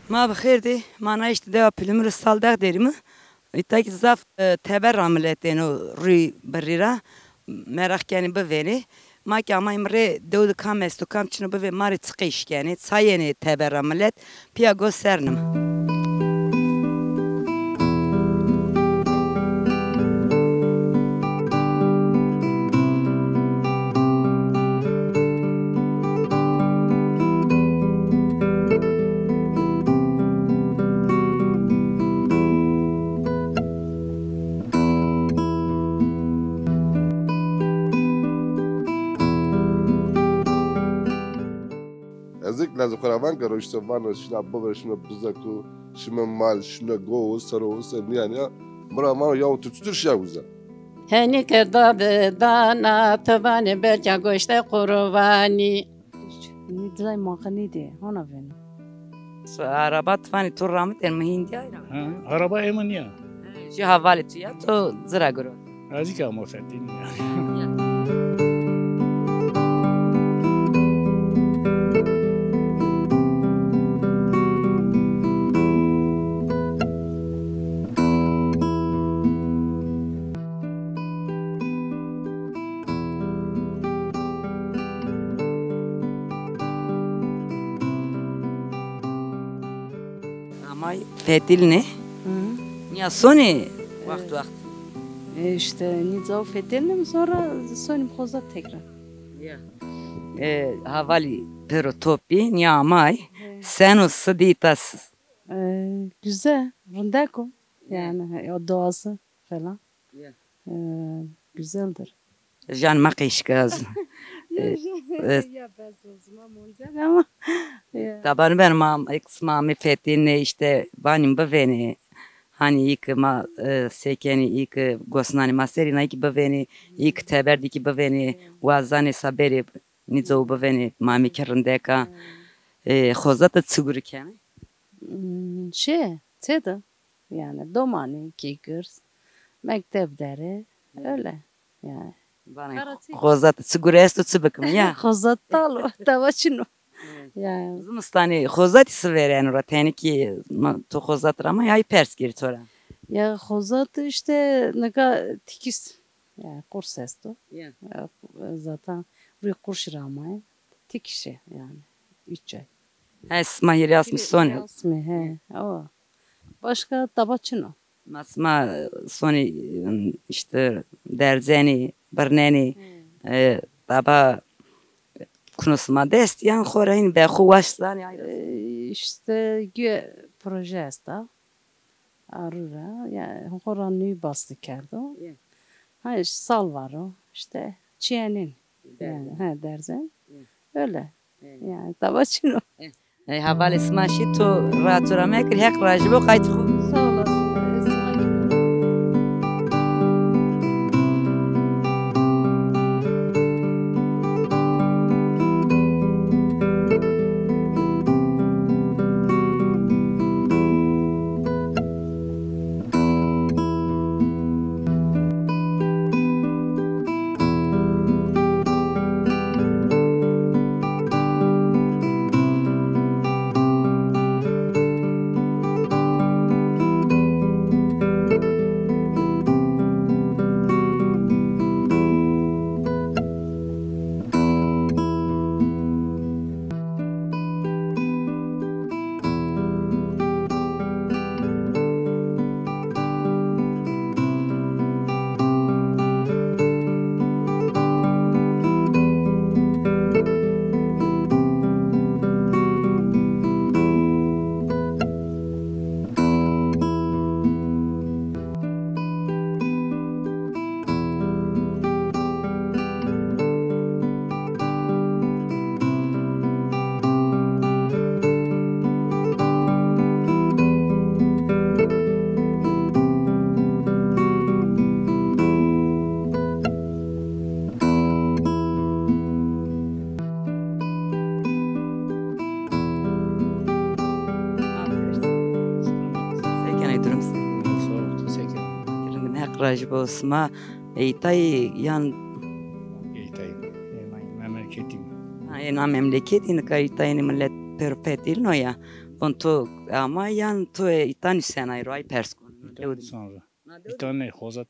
Ma bixirdi. Mana işte deva pülümür saldak derimi. İttaki zaf teber ameliyatını rüy barira. Merak yani beveni. Ma ki ama imre devdu kam estu kam çinu beve mari tıkış yani. Sayeni teber ameliyat. Pia gösternim. Ezik lazım karavan karo işte vana şuna baba şuna buzaku şuna mal şuna go saro sen yani ya bura ya tutur şey uza. Heni kerda dana tabane berca goşte kurbani. Nidray makani de ona beni. Araba tfani tur rahmet el mehindiya. Araba emin ya. Ji havale tu ya to zira goro. Azik ama fettin ya. Ama fetil ne? Ya soni vakti. İşte Nidzav fetelim sonra sonim kozat tekrar. Ya. Havali pero topi ni amay. Sen o sıditas. Güzel. Rundako. Yani o doğası falan. Ya. Güzeldir. Jan makiş kaz. Ya ben o zaman olacak ama. Taban ben mami fetine işte benim beveni. Hani ilk sekeni ilk gosnani maserina ilk beveni ilk teberdi ki beveni wazani saberi nizo beveni mami kerindeka xozata tsigurken Teda yani domani kikers mektep deri öyle yani. bana xozata tsigures tu tsibakım ya. Xozat talo tavaçino. Yani Zımstani xozati sveren rateni ki to xozat ama yay pers gir tora. ya xozat işte neka tikis yani kursesto. Ya. Zaten buraya kurşıramaya tikişi yani 3 ay. Es mahir yasmış soni. Yasmi he o. Başka tabaçino. Masma soni işte derzeni barneni taba kunusma dest yan xorain be xuvaşlan ya. İşte proje esta. Arura yani horanı bastı kerdo. Ha işte salvaro işte çiğenin yani ha derzen. Öyle. Yani tabaçino. Havale smashi to ratura mekr hek rajbo qayt xu. Sağ olasın. Rajbo sma eytay yan Eytay. Memleketim. ena memleketin kaytayni millet perfetil no ya On to ama yan to itan senay roy pers kon. Sonra. Bir tane hozat.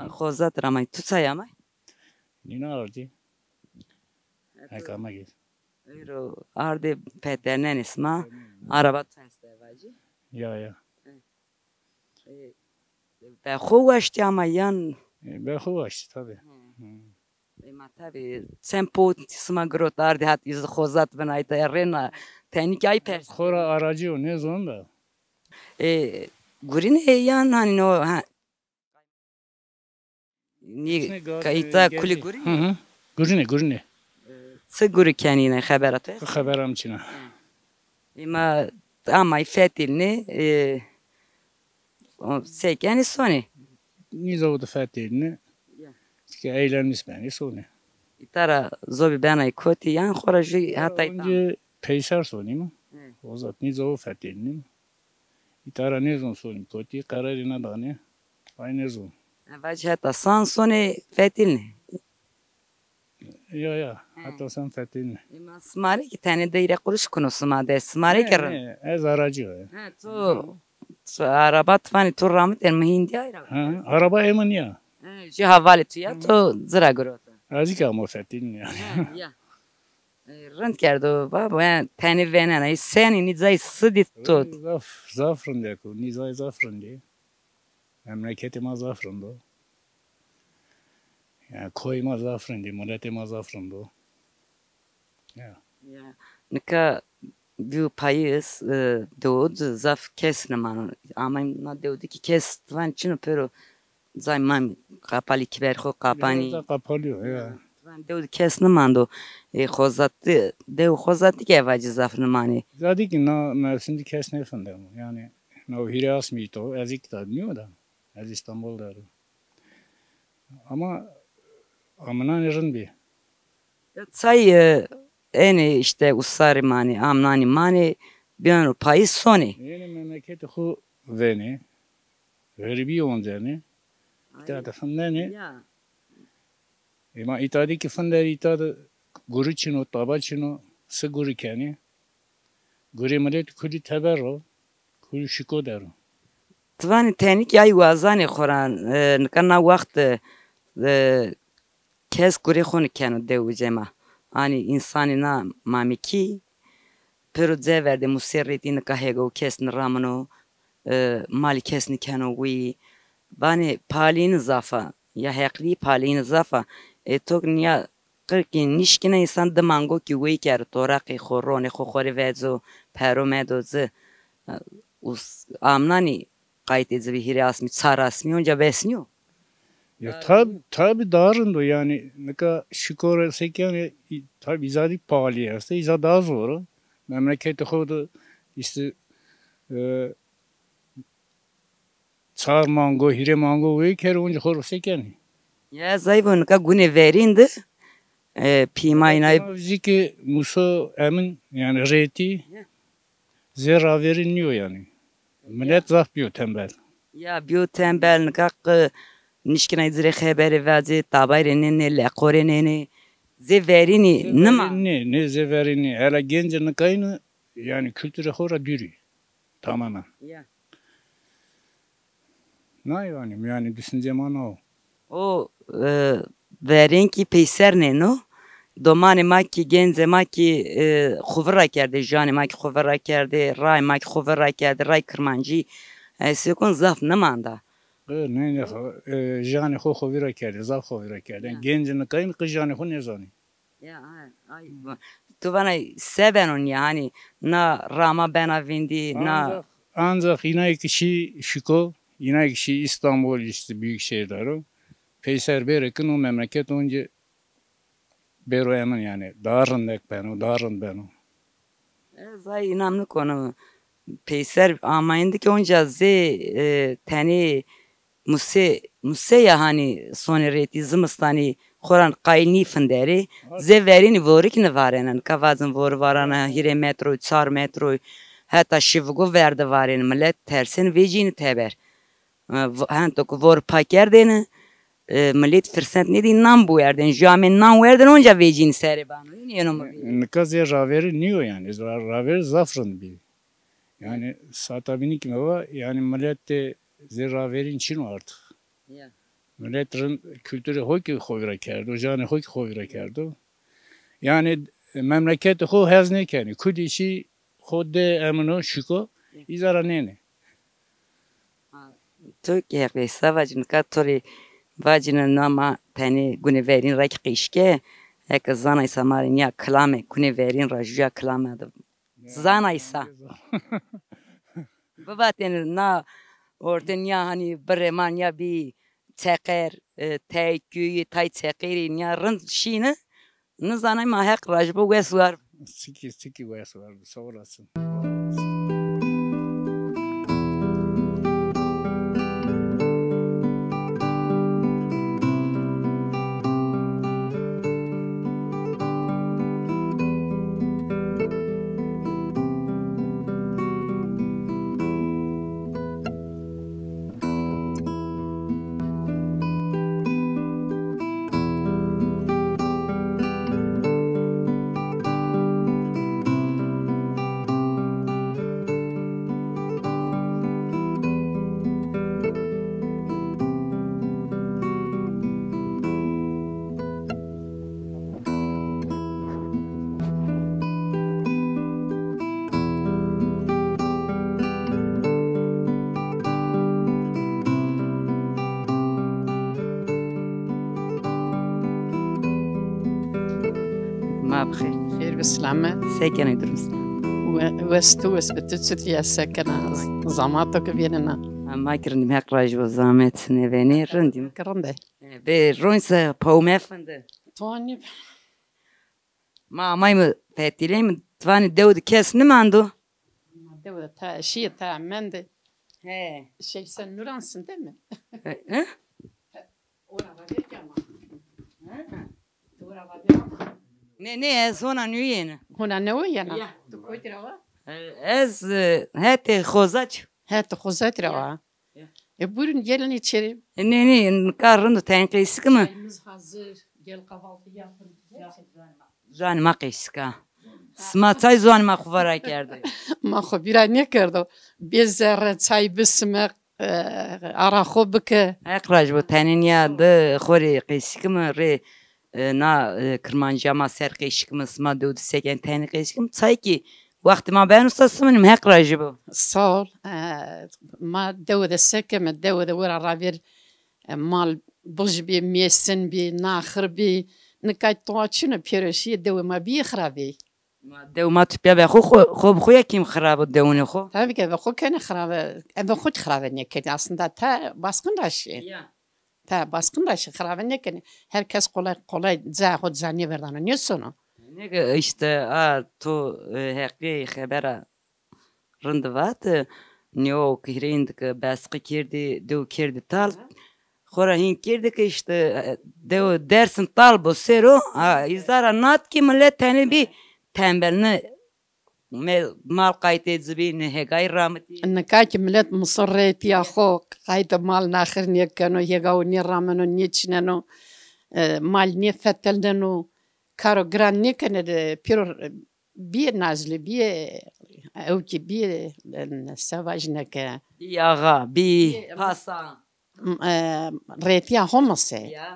Khozat ramay tu sayamay. Nina ardi. Hakama git. Ero arde peternen isma araba teste vacı. Ya. Ve xovaşti ama yan Ben hoş tabii. ma tabi sen pot isma grot arde hat yüz khozat benayta rena tenik ay pers. Khora aracı o ne zonda? Gurin yan hani no ni kayıta kuli guri. Gurine. Siguri kenine haberat. Haberam çina. Ima ama fetilni sekeni soni. Nizo da fethirini. Ki eğlenmiş beni sonu. İtara zobi benay koti yan khoraji hatay. Önce peyser sonu mu? O zat nizo fethirini. İtara ne zon sonu koti kararına da ne? Aynı zon. Vacı hatta san soni fetilni. Ya. Hatta sen fethirini. Ima smari ki tane de ire kuruş konusu made smari kerem. Ez aracı. Ha tu araba tfani tu ramit el mehindi ayra. Araba emin ya. Ji havale tu ya tu zira grota. Azik ama fethirini ya. Ya. Rent kerdo baba yani tane venen seni nizay sıdit tut. Zafrın de ku. Nizay zafrın de. Memleketime zafrın da. Yani koyma zafrın de. Milletime zafrın da. Ya. Nika bir payız doğdu zaf kesne manu. Ama na doğdu ki kes tvan çino pero zaymam kapali kiber ho kapani. Biraz da kapalıyor ya. Tvan doğdu kesne mando. Xozatı dev xozatı ki evacı zafını mani. Zaten ki na mevsimde kesne efendim. Yani na hiras mito ezik da niye da? Ez İstanbul'da. Ama amına nerin bir. Say eni işte usari mani amnani mani bir payız soni. Yeni memleketi hu veni. Garibi onzeni. İtadı fındeni. Ya. Ama itadı ki fınderi itadı guru çino taba çino sı guru keni. Guru millet kuli teberro. Kuli şiko dero. Tvani tenik yay wazani khoran nikana vakt kes guri khoni kenu devu cema. Hani insanina mamiki pero zeverde musirriti nikahego kesni ramano mali kesni kenu wi bani palin zafa ya hekli palin zafa tok niya qirkin nishkina insan demango ki wi ker toraqi khorone khokhori vezo pero medoze amnani kayıt edici hirasmi, çarasmi onca besniyor. Ya tabi darın yani ne kadar şükür etsek yani tabi izadi pahalı yerse izad daha zor. Memleketi kodu işte çar mango, hire mango ve kere onca korusek yani. Ya zayıfın ka güne verindi. Pimayna. Müzik Musa emin yani reti zera veriniyor yani. Millet zafıyor tembel. Ya biyo tembel nikak nişkina izre haberi vazi tabayrene le korene ze verini nima. Ne zeverini hele gence nikayını yani kültüre hora dürü. Tamamen. Ya. Ne yani düşüncem o. O verin ki peyser ne no? Domani maki genze maki khuvra kerde jani maki khuvra kerde ray maki khuvra kerde ray kırmancı sekon zaf namanda. Ne jani xo vira kerde zaf xo vira kerde gence nikayını kız jani xo ne zani. Ya ay tu bana seven yani na rama benavindi na ancak yine kişi şiko yine kişi İstanbul işte büyük şehirler o. Peyser berekin o memleket önce bero hemen yani darındek beno. Zay inamlı konu. Peyser amayındı ki onca tani muse ya hani sonereti zımstani Koran qayni fınderi verini vorik ne varenen kavazın varana hire metro 4 metro hatta şivgu verdi varen millet tersin vecini teber. Hantok vor pakerdeni millet fırsat ne din nam bu yerden jamen nam verden onca vecini serebanu. Ne kadar raveri niye yani? Raveri zafrın bir. Yani satabinik mi var? Yani millet de zira verin için artık. Ya. Milletin kültürü hoki hoyra kerdo, canı hoki hoyra kerdo. Yani memleket ho hazne keni. Kudişi hodde emno şuko izara nene. Türkiye kıysa vacin katori vacin nama peni güne verin rak qişke ek zana isa marin ya klame güne verin rajya klame da zana isa babaten na orten ya hani breman ya bir teker teykü tay tekerin ya rın şini ne zana ma hak rajbu vesvar Siki vayası vardı. Sağ olasın. ma bxir خير بالسلامة sekene durmuş وستوس بتتسد يا سكنة زماتك بيننا ama kirin hak rajbu zahmet ne veni rındim كرنده be ronsa paumefende تواني ma mı petile mi tvani devdu kesni mandu دو تا شيء تا مندي he شيء سنوران سندم he ورا غادي كما ورا غادي ne sonra nüyene هنا نوينا يا. تكويت روا ez hete xozaç هات خزات روا Buyurun gelin içeri. ne karın tenkisik mi Çayımız hazır. Gel kahvaltı yapın. zan maqiska smatay zan makhvara kerdi ما خو بیرا نکردو بیزر çay بسمق ara خو بکه اقراج bu tenin ya de xori qisik mi re na kırmancı ma ser qisik mi sma död seken teni qisik mi çay ki vakti ma ben ustasımın eqraج bu sağ ol ما دو ده سکه ما دو ده ورا رابیر مال بلج بی میسن بی ناخر بی نکای تو چنه پیرشی دو ما بی خرابی dev ma tüpya be xo xoya kim xarab devuni xo tabii ki ve kene xarabe ve xut xarabe nekedi aslında ta baskın raşı ta baskın raşı xarabe nekedi herkes kolay zahut zani verdan ne sonu ne işte a to haqqi xabara rındıvat ne o kirind ki baskı kirdi dev kirdi tal xora hin kirdi ki işte dev dersin tal bu sero izara nat ki millet tane bir tembelini mal kayıt ne hegay rahmeti نکاکی ملت مصرت یا خو قاید مال ناخر نیکنو یگاو نی رامنو نیچننو مال نی فتلنو کارو گران نیکنه پیرو بی نازلی بی او کی بی سواج نکه bir ağa bir pasa ریتیا همسه ya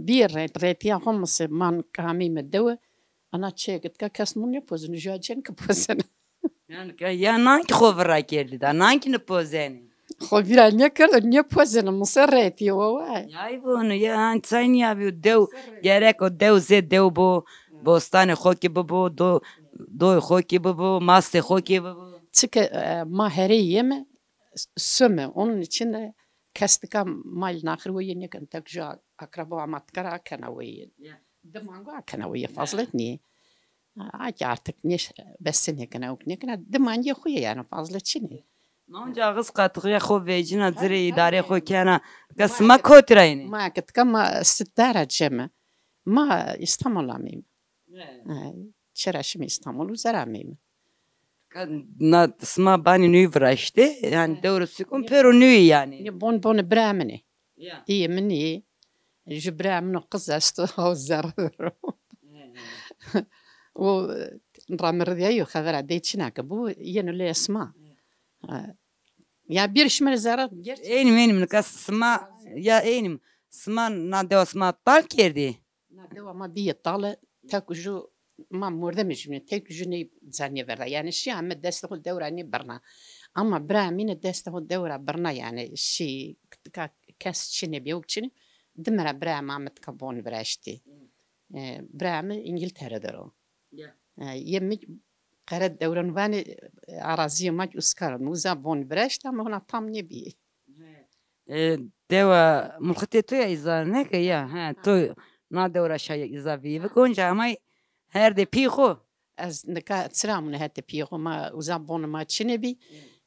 بی ریتیا همسه من کامی مدوه انا چه که کس من نپوزن جاجن که پوزن yani ya nanki xovra geldi da nanki ne pozeni خو بیرا نکرد نپوزن مصرت وای ya bunu ya sen ya bir dev gerek o dev ze dev bu bostane xoki bu do xoki bu maste xoki bu Çünkü maheriyim söme onun için de kestika mal nakır ve yeni kan takja akraba amatkara kana ve demango kana ve fazla ni artık ne besine kana ok ne kana demango xuya yani fazla çini Nonca ağız katığı ya xo vecina zire idare xo kana kasma kotrayni ma ket kama ستاره ceme ma İstanbul'a mıyım çeraşım İstanbul'u zaramıyım na sma bani nü vraşte yani doğrusu kum pero nü yani ni bon bramene ya İyi mi ni jibra من قزة استو زر o رامر ديايو خبر ديتشنا كبو ينو اسماء يا بيرش من زارات Enim kasma ya enim sma na de sma tal kerdi. دوا ما بي طالع تاكو جو ما مرده مجمن تاكو جوني زانية برا يعني الشيء عم دسته الدورة اني برنا اما برا مين دسته الدورة برنا يعني الشيء كاس شني بيوكشني دمر برا ما متكبون براشتي برا من انجلترا درو يمي قرد دورة نواني عرازية ماج اسكار موزا بون براشتا ما هنا طام نبي Deva mulkhate to ya iza ne ke ya ha to na devra şay iza vive konca ama her de piho. از نکا تسرام نه هت پیغو ما وزابون ما چنبی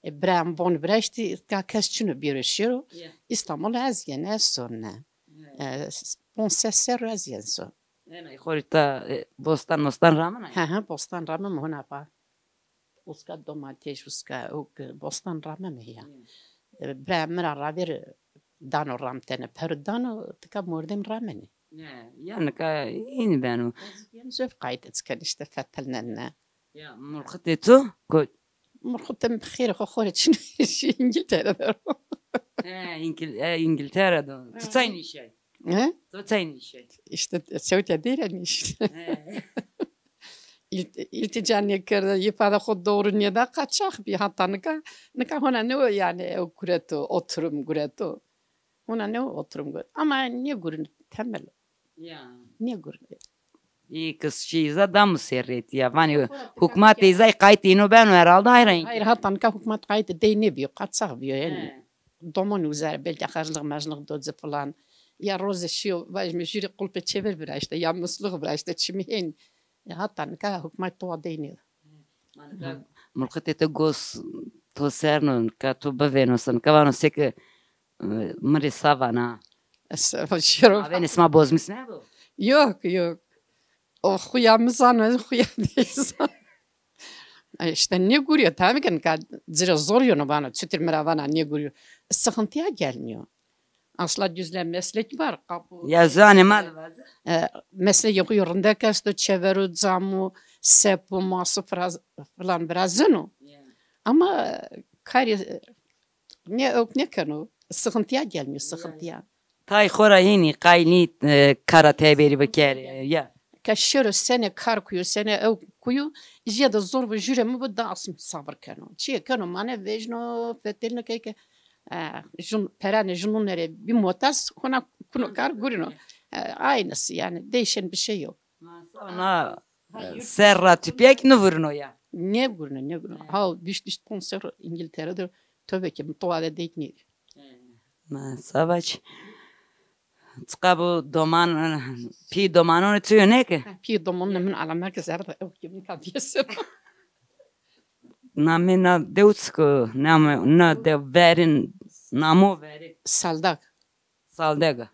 برام بون برشتی کا کس چنو بیرشیرو استانبول از ینه سونه پونسسر از ینسو Yani horita bostan ramana. ها بوستان رامم هنا با وسكا دوماتيش وسكا اوك بوستان رامم هي برام مرا رابير دانو رامتنه پر دانو تکا موردم رامنه Yani ka ini banu. زوف قايد تسكن اشتفتلنا Ya mulkhate to ko مرخوتم بخير خو خورت شنو شي انجلترا İngiltere'de. Tutayın şey. ها Tutayın şey. işte سويت ديرني التجاني كر يفاده خود دورن يدا قاچاخ بي hatta نكا هنا نو يعني او كرتو oturum كرتو هنا نو oturum ama niye gurun temel Ya. niye gurun İyi kız şey iza mı serret ya. Hani hükümet izay kayıtını ben herhalde hayran. hayır hatta نكا حكومات قايد ديني بيو قاچاخ بيو يعني ضمن وزاره بلد خرجلق مجلق دوز فلان يا روز الشيو باش مجري قلب تشبر براشته يا مسلخ براشته تشمين hatta نكا حكومات تو ديني Mulkhate to gos to serno ka to bavenosan ka vano sek mari savana. شروع Abi isma bozmuş ne bu? yok o xuyamızan xuyamızan işte ne görüyor tabii ki zira zor yönü bana çütür meravana ne görüyor sıkıntıya gelmiyor asla düzlen meslek var kapı Ya zani mal. meslek yapıyor da kasto çeveru zamu sepu masu falan biraz zano ama kari ne kanu sıkıntıya gelmiyor sıkıntıya Tay khora yini qayni kara teberi beker ya. كشرو سنة كاركيو سنة أو كيو زيادة زور بجورة ما بدأ أصلا صبر كانوا شيء كانوا معنا فيجنو فتلنا كيك جن بران جنون نري بموتاس هنا كانوا كار قرينو aynısı yani değişen bir şey yok. Sana serra tüpek ne vurno ya. Ne gurno. Ha düştü sponsor İngiltere'de tabii ki mutluğa değil mi? Ma savaş. Tıkabu doman pi domanonu tüyo ne ki? Pi domanla min ala merkez arada ev gibi kadiyesi. Namena deutsku na de verin namo verin Saldak. saldega.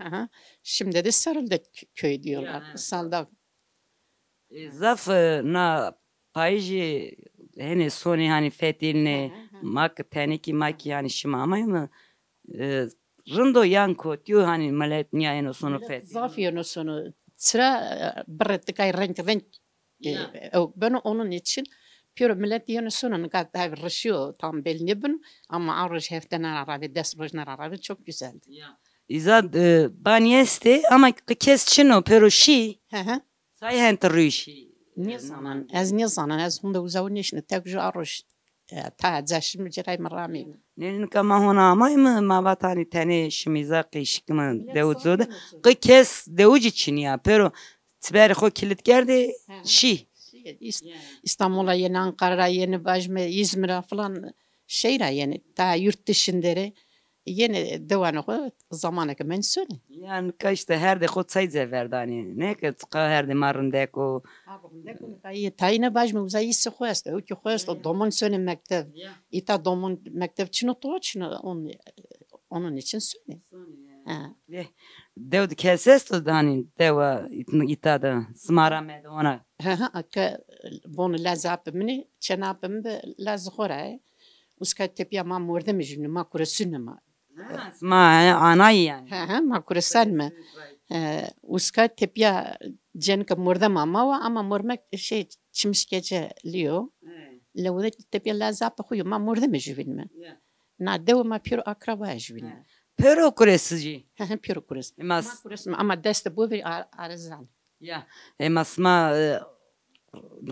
Şimdi de Sarıldak köy diyorlar. Saldak. Zaf na payji hani soni hani fetilne mak teniki mak yani şimamay mı? Rındo yanko diyor hani millet niyayın o sonu fetil. Zafiyon o sonu. Sıra bıraktıkay renk. Ben onun için Piro millet yönü sonu kadar rışıyor tam belli bin ama avruş heften arabi desbrojner arabi çok güzeldi. İza banyeste ama kes çino pero şi say hentrişi. Ne zaman az hunda uzavunişne tekrar avruş ta zaşım ciray marami. Nenin kama hona amay mı mavatani tane şimiza qişkımı devuzud kes devuc için ya pero tber xo kilit geldi şi. İstanbul'a yeni Ankara'ya yeni Bajme İzmir'e falan şeyler yeni ta yurt dışındere yeni devanı zamanı ki ben söyle. Yani kaçta her de xo say zeverdani ne ki her de marındeko. Ta yine Bajme uzay ise xoyast o ki xoyast domon söyle mektep. İta domon mektep çino toçno onun için söyle. Devd keses to hani deva itada smara med ona. Akka bunu lazap mini çenapım be laz xora. Uska tepya ma morde mecnun ma kuresin ma. Ma anay yani. Ma kuresen mi? Uska tepya Cenk murdam ama murmak şey çimiş gece liyo. لو تبي لا زاب خوي ما مرده مجبين ما نادو ما بيرو أقربا جبين Pero kuresici. بيرو كورس ما Mas كورس أما دست بوفي أرزان ya. Masma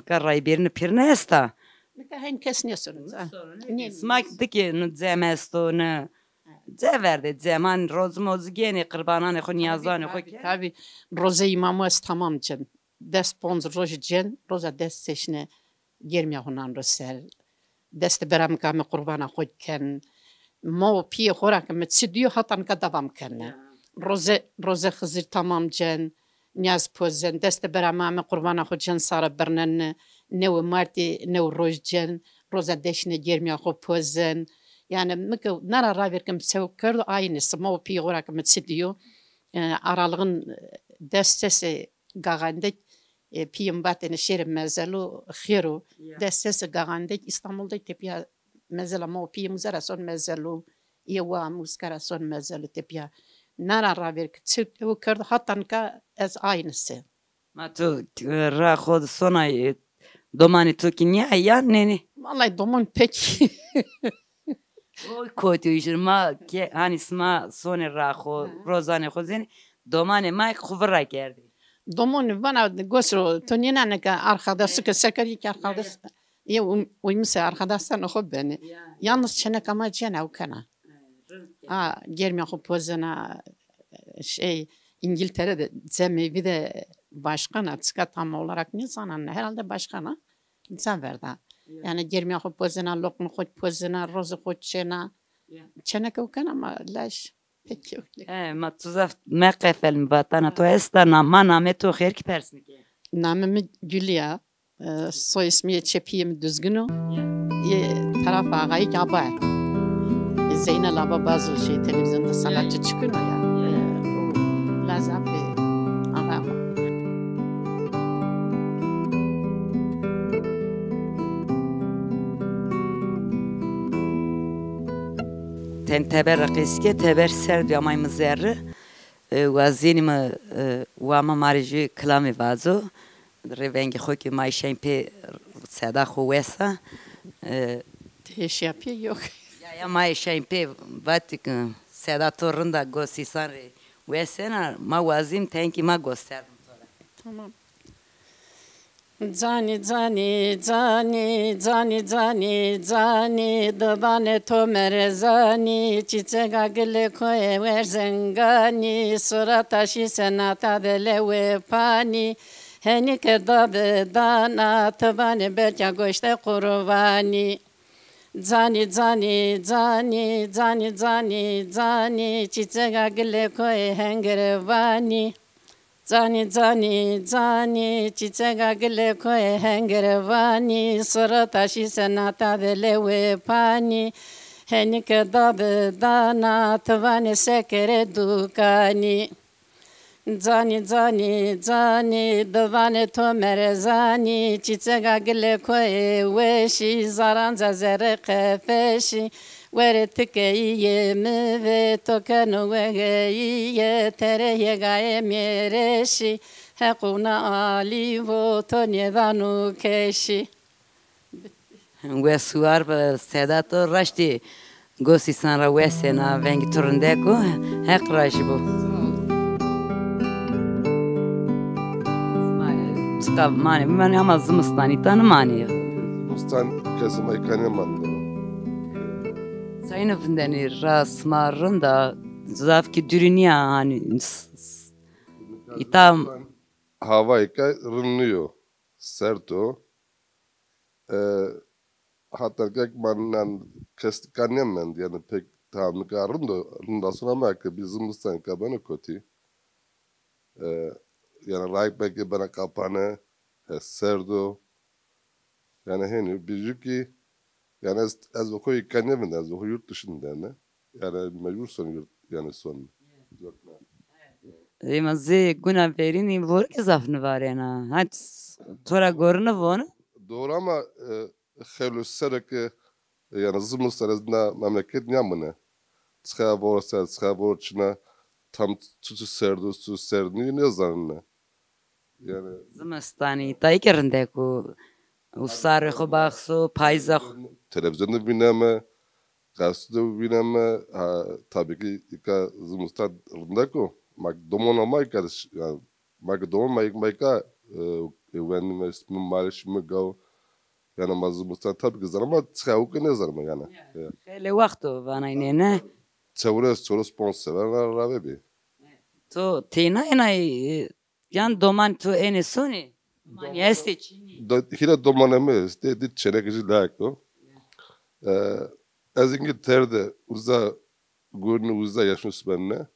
karay birini pirne esta. نكا هين كاس نيسون Smak diki nu zemesto ne. Zeverde zaman rozmoz gene qurbanan xo niyazan xo ki. tabi roza imamı es tamam cen dest ponz roj cen roza dest seçne girmiyor hunan roser dest beram kam qurbana xod ken mo piye xorak metsidiyo hatan ka davam kenne roza xizir tamam cen niyaz pozen dest beram am qurbana xod cen sara bernen ne marti ne roj cen roza deşne girmiyor xo pozen yani mıkı nara raverkim sevkör aynısı mo piye xorak metsidiyo aralığın destesi gağandık piyim batını şerim mezelu xiro destesi gağandık İstanbul'da tepiya mezela mo piyim zara son mezelu yewa muskara son mezelu tepiya nara raverk o kırdı hatanka ez aynısı Ma tu ra xod sona domani tu ki niye ya neni. vallahi domun pek Oy kötü işir ma ki hani sma sona ra xo rozane xo zeni domani ma xuvra geldi. domun bana gosro tonina neka arkadaşı ki sekeri ki arkadaş ya uymsa arkadaşlar o beni yalnız çenek ama cena o kana gelmiyor o pozana şey İngiltere'de cemi bir de başkana çıka tam olarak ne sanan herhalde başkana insan verdi. Yani gelmiyor o pozana lokma koç pozana rozu koç çenek o kana ama laş peki öyle. Ma tuzaf ma qefel vatana to esta na name to khair ki persin ki. Namımı Gülya, soy ismi Çepiyim Düzgünü, taraf ağayı Gaba. Zeynel Aba bazı şey televizyonda sanatçı çıkıyor ya. O Lazap ve ağam. Ten teber rakiske teber ser diamay mzerre. Wazinima wama mariji klami vazo. Revengi xoki may şempe sada xowesa. Teş yapıyor yok. Ya may şempe vatik sada torunda gosisan re. Wesena ma wazim tenki ma goster. Tamam. Zani zani zani zani zani zani dabane tomere zani çiçeğe gül koye verzengani surataşı senata belewe pani heni kedabe dana tabane belki goşte kurbani zani zani zani zani zani zani çiçeğe gül koye hengervani Zani zani zani çiçeğe gül koye hengervani surataşı senata belewe pani heni kedabe dana tabane sekere dukani Zani zani zani davane tomere zani çiçeğe gül koye veşi zaranza zere kefeşi Vere tikeyi mi ve tokenu vegeyi tereye gaye mereşi hekuna ali vo tonyevanu keşi. Ve suar sedato raşti gosisan ra wesena vengi turundeko hek raşi bu. Çıkab mani mani ama zımstani tanımani. Mustan kesim aykanyamandı. Sayın efendini rasmarın da zafki dürünya hani itam Havayka rınlıyor. Serto. Hatta kek mannen kestikanyamand yani pek tamika rında sonra mak bizim mustan kabana koti. Yani raik belki bana kapane serdo. Yani henüz bir yani az o koyu kanyemin az o yurt dışında yani mecbur son yani son. Mazi guna verini vor ki zafını var yani. Hat tora gorunu vonu. Doğru ama xelu serek yani zımıslarında memleket niyamına. Tıxa vorsa tıxa vorçuna tam tutu serdu su serdini ne zanına. Yani Zımastani dayıkırında ku usarı xo bakso payza televizyonda bineme, gazetede bineme, tabii ki ika zımıstan rındako. Mak domona mayka, yani mak domona mayka, ben ismim malışımı gav, yani mazımıstan tabii ki zarma, çıkavuk ne zarma yani. خیلی وقت وانا اینه نه Çevre soru sponsor, ben rave bir. تو تینا اینا یان دومان تو اینه سونی دومانی هستی چینی Hile domanemiz dedi çenekeci layıklı. Az İngiltere'de uza yaşmış benimle.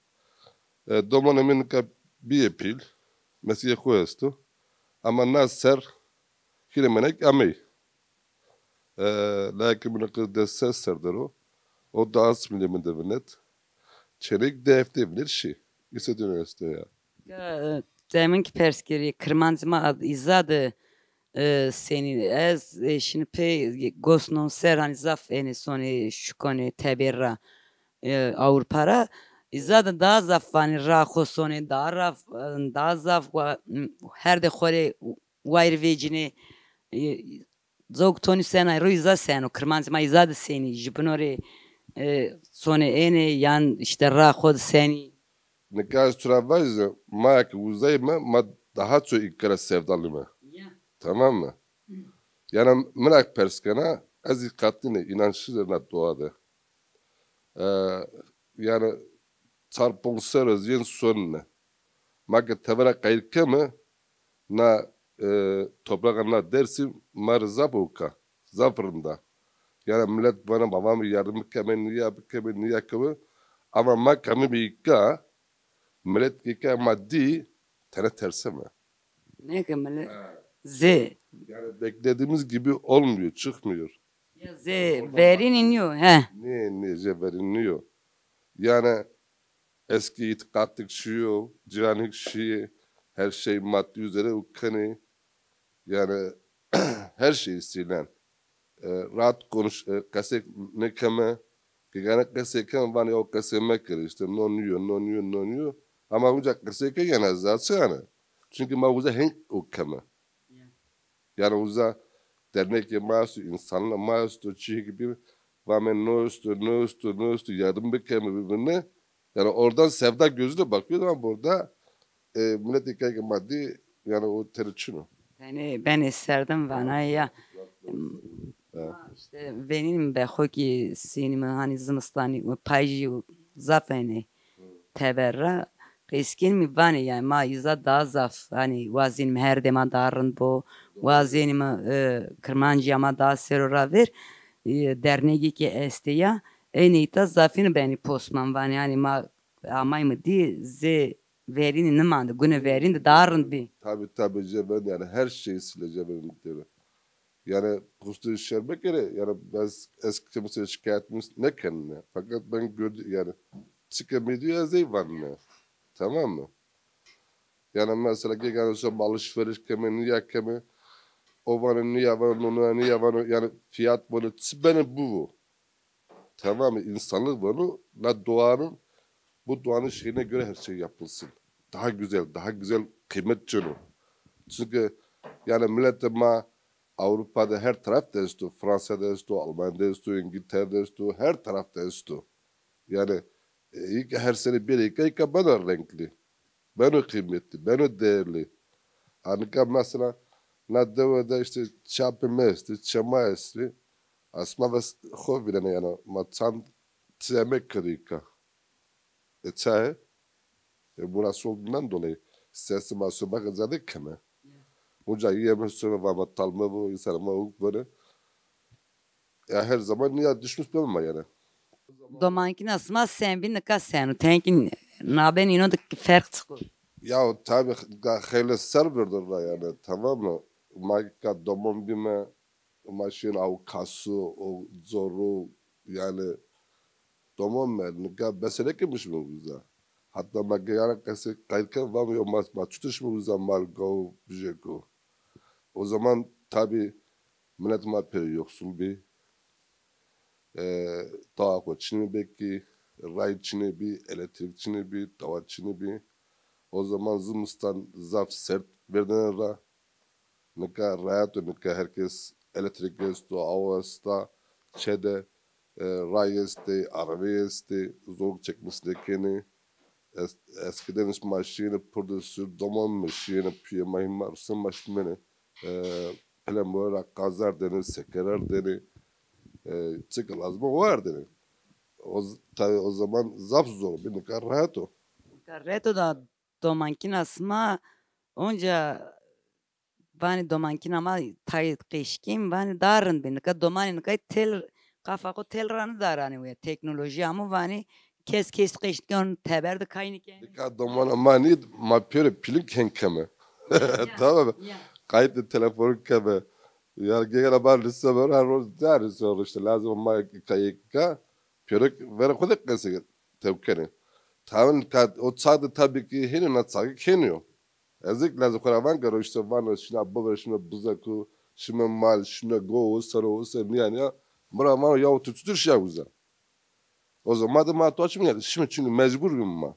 Domanemin ka bir epil. Mesela koyastu. Ama nasır hile menek amey. Lakin bunu kız desse serder o. O da az milimin devinet. Çenek defte bilir şey. İse dönüyorsun ya. demin ki perskeri kırmancıma izadı seni ez şimdi pe gosnon ser hani zaf eni soni şukoni tebirra Avrupa'ra izadı daha zaf hani ra khosoni daha zaf her de khore wayr vecini zog toni sena ruiza seno kırmancıma izadı seni jibnori soni eni yan işte ra khod seni Ne kadar süre varsa mak uzayma ma daha çok ikkara sevdalıyım. Tamam mı? Yani merak perskana az katline inançlarına doğadı. Yani çarpınsarız yen sonuna. Mak tevara kayırka mı na toprağına dersim mar zabuka zafırında. Yani millet bana babam yardım kemen niye ama mak kami bir ikka millet ikka maddi tane terseme. ne kemale Z Yani beklediğimiz gibi olmuyor, çıkmıyor. ya Z verin iniyor he Ne veriliyor. Yani eski itikatlık şiyo, ciranik şiyo, her şey maddi üzere ukkani. Yani her şey silen. Rahat konuş, kasek ne keme, kegane kaseken var ya o kaseme kere işte nonuyor. Ama ucak kaseke yana zaten yani. Çünkü mağuza henk o keme. Yani uza dernek yemasu, insanla maasu, çiğ gibi vamen nostu yardım bekemi birbirine. Yani oradan sevda gözüyle bakıyor ama burada millet hikaye maddi yani o terçino. yani ben isterdim bana ya işte benim be hoki sinema hani zımstani paycı zafeni teberra riskin mi bana yani ma iza daha zaf hani vazin her dema darın bu vazinimi kırmancıma daha serora ver derneği ki esteya en iyi ta zafini beni postman var yani ma ama mı di z verini ne mandı güne verini darın bir Tabii ben yani her şeyi sileceğim benim. Yani kustu şerbek yere yani biz eski kimseye şikayetimiz ne kendine. Fakat ben gördüm yani çıkamıyor yazayım var ne. Tamam mı? Yani mesela gelen alışveriş kemi, niye kemi, o var niye var, onu niye var, yani fiyat bunu, benim bu. Tamam mı? İnsanlık bunu, bu doğanın şeyine göre her şey yapılsın. Daha güzel kıymet canı. Çünkü yani millete Avrupa'da her tarafta istiyor, Fransa'da istiyor, Almanya'da istiyor, İngiltere'de istiyor, her tarafta istiyor. Yani her sene bir iki bana renkli. Ben o kıymetli, ben o değerli. Anika mesela na devede işte çapımesti, çamayesti. Asma ve hovilene yani matan tzemek kırıka. Çay, burası olduğundan dolayı sesi masum bakızadı keme. Uca yiyemez sonra vama talma bu insanıma hukuk böyle. Ya her zaman niye düşmüş olma yani. domanki nasıl mas sen bin ka sen tenkin na ben ino da fark çıkıyor. Ya tabii hele serverdir yani tamam mı? Maika domon bime maşin av kasu o zoru yani domon nika mesele kimmiş mi bize? Hatta magayana kase kayırken var mı yok maçtuş mu bize mal go bijeko. O zaman tabii millet peri yoksul bir dağ koçini belki rayçini bir elektrikçini bir davatçını bir o zaman zımıstan zaf sert verdiğin ra. Nika rahat nika herkes elektrik esto, hava esta, çede, ray esti, araba esti, zor çekmesindekini. Eskiden iş maşini prodüksür, doman maşini, piye mahimma, rusın maşini, plan böyle kazar deni, sekerer deni, çıkı lazım var deni. Tabii o zaman zaf zor, bir nikah rahat o. Reto da domankin asma onca bani domankin ama tayit kışkim bani darın beni ka domani ka tel kafa ko tel ranı darani ve teknoloji ama bani kes kışkın teberde kayniken. Nikah doman ama ni ma pöre pilin kenkeme. Tamam mı? Kayıtlı telefonu keme. Yani gelen bar lise var her roz der sonra işte lazım ama kayıka pöre ver kodek kese tevkeni. Tamam o çağda tabii ki henüz natsağı keniyor. Ezik lazım karavan garo işte vana şuna baba şuna buzaku şuna mal şuna go sarı sen yani ya mura ya tutur şey uza. O zaman da ma açmıyor. Şimdi çünkü mecburum ma.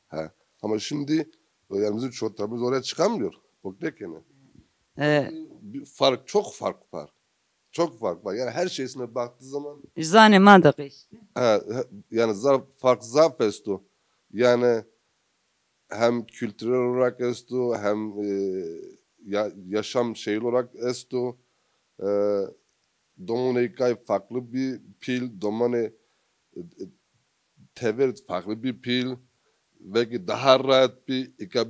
Ha. Ama şimdi yani bizim çocuklarımız oraya çıkamıyor. Bak ne kene. Çok fark var. Çok fark var. Yani her şeysine baktığı zaman Zanemadı kışkı. yani fark zaf esto. Yani hem kültürel olarak esto hem yaşam şeyi olarak esto. Dominikay farklı bir pil. Tevert farklı bir pil. Belki daha rahat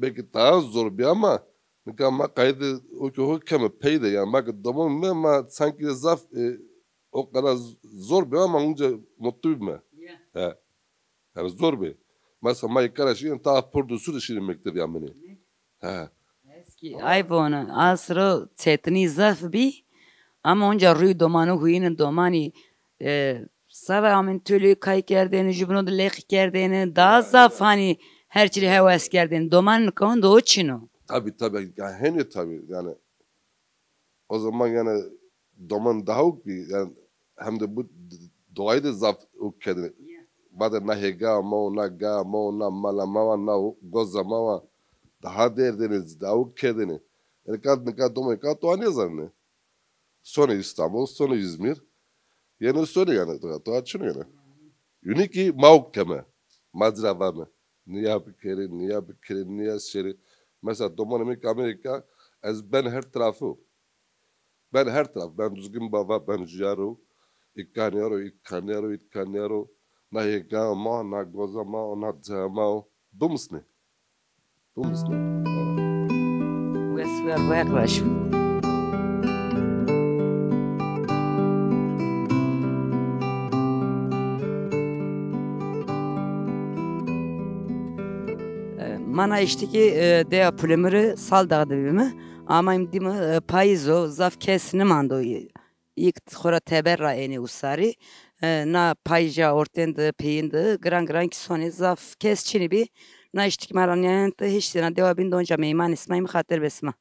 belki daha zor bir ama nikah kaydı o keme peyde yani bak domon ama sanki zaf o kadar zor bir ama onca mutlu bir yani zor bir. Mesela maykara şeyin ta purdusu da şirin mektir yani beni. Eski iPhone asro çetini zaf bir ama onca rüy domanı huyinin domani Sava amin tülü kay kerdeni jubunu da lek kerdeni daha zaf hani her çili heves kerdeni doman kon da o çino. Tabii yani henüz tabii yani o zaman yani doman daha bir yani hem de bu doğayı da zaf o kendini. Bada na hega na malama na gozama daha derdiniz daha o kendini. Yani kad doman kad to ne zanne. Sonra İstanbul sonra İzmir. Yani sonra yani to açın yani. Uniki maukkeme. Mazrava mı? Niye şeri. Mesela Dominik Amerika ben her tarafı. Ben düzgün baba, ben jaro. İkkanyaro. Na yegama, na gozama, na dzama. Dumsne. Vesver bu yaklaşım. Mana işteki dea polimeri sal dağıdığımı ama imdimi payzo zaf kesini mando ilk xora teberra eni usari na payja ortende peyinde gran kisoni zaf kesçini bi na işteki maranyanında hiç na deva bin donca meyman ismayım hatır besma.